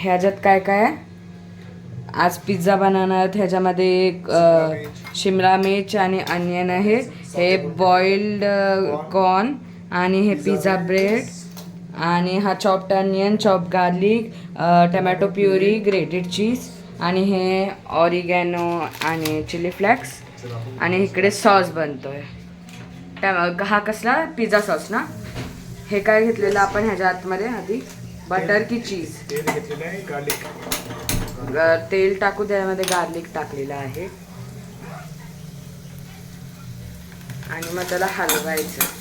ह्याच्यात काय काय आहे? आज पिझ्झा बनवणार. ह्याच्यामध्ये शिमला मिर्च आणि अनियन आहे. हे बॉइल्ड कॉर्न आणि हे पिझ्झा ब्रेड आणि हा chopped onion, chopped garlic, tomato puree, grated cheese आणि हे ऑरिगॅनो आणि चिली फ्लेक्स आणि इकडे सॉस बनतोय. हा कसला पिझ्झा सॉस ना. हे काय घेतलेलं आपण ह्याच्या आतमध्ये आधी? बटर की चीज? तेल घेतलेलं आहे, गार्लिक. तेल टाकू, त्यामध्ये गार्लिक टाकलेलं आहे आणि मग त्याला हलवायचं.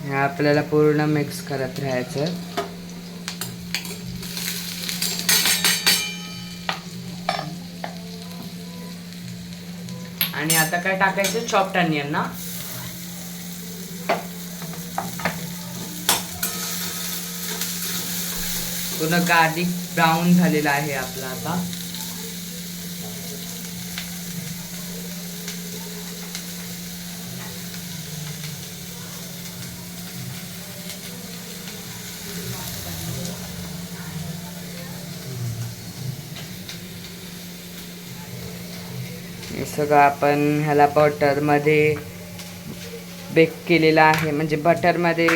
हे आपल्याला पूर्ण मिक्स करत राहायचं. आणि आता काय टाकायचं? चॉप्ड अनियन ना. पूर्ण गार्लिक ब्राऊन झालेला आहे आपला आता. हे सगळं आपण ह्याला बटरमध्ये बेक केलेलं आहे, म्हणजे बटरमध्ये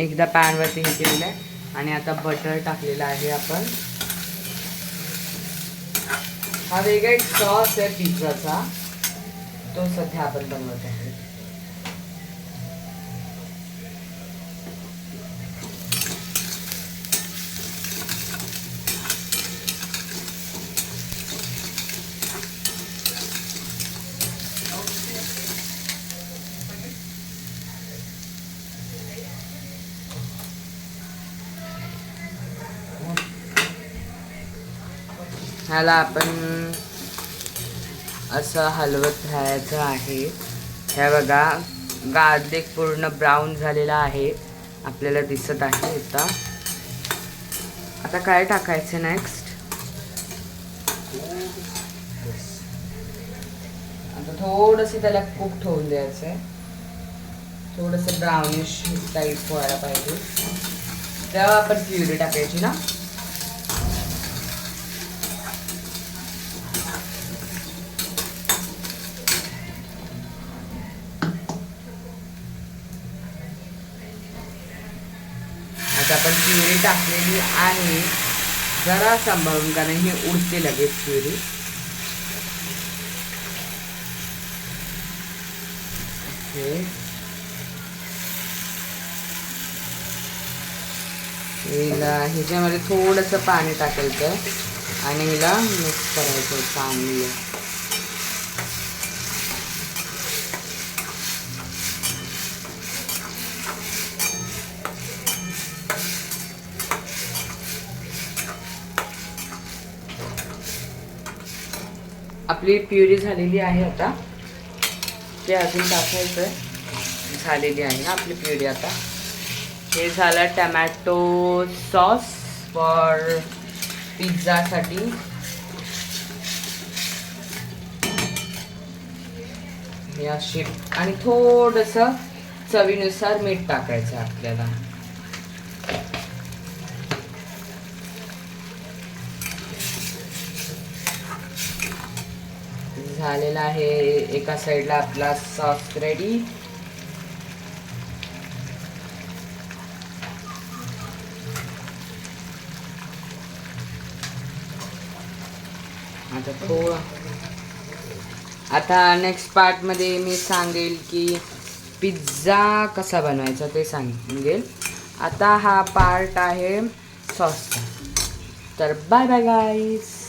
एकदा पॅनवरती हे केलेलं आहे आणि आता बटर टाकलेलं आहे आपण. हा वेगळा एक सॉस आहे पिझ्झाचा, तो सध्या आपण बनवत आहे. ह्याला आपण असं हलवत राहायचं आहे. हे बघा, गार्लिक पूर्ण ब्राऊन झालेला आहे, आपल्याला दिसत आहे आता. आता काय टाकायचं नेक्स्ट? आता थोडंसं त्याला कुक ठेवून द्यायचं आहे. थोडंसं ब्राउनिश टाईप व्हायला पाहिजे, तेव्हा आपण प्युरी टाकायची ना. आता आपण प्युरी टाकलेली आहे, जरा सांभाळून, कारण हे उडते लगेच प्युरी. ह्याच्यामध्ये थोडंसं पाणी टाकायचं आणि हिला मिक्स करायचं चांगली. आपली प्युरी झालेली आहे. आता ते अजून टाकायचं झालेली आहे ना आपली प्युरी. आता हे झालं टमॅटो सॉस फॉर पिझ्झासाठी. हे अशी, आणि थोडंसं चवीनुसार मीठ टाकायचं आपल्याला. झालेला आहे एका साईडला आपला सॉस रेडी. आता नेक्स्ट पार्टमध्ये मी सांगेल की पिझ्झा कसा बनवायचा ते सांगेल. आता हा पार्ट आहे सॉसचा. तर बाय बाय गाईज.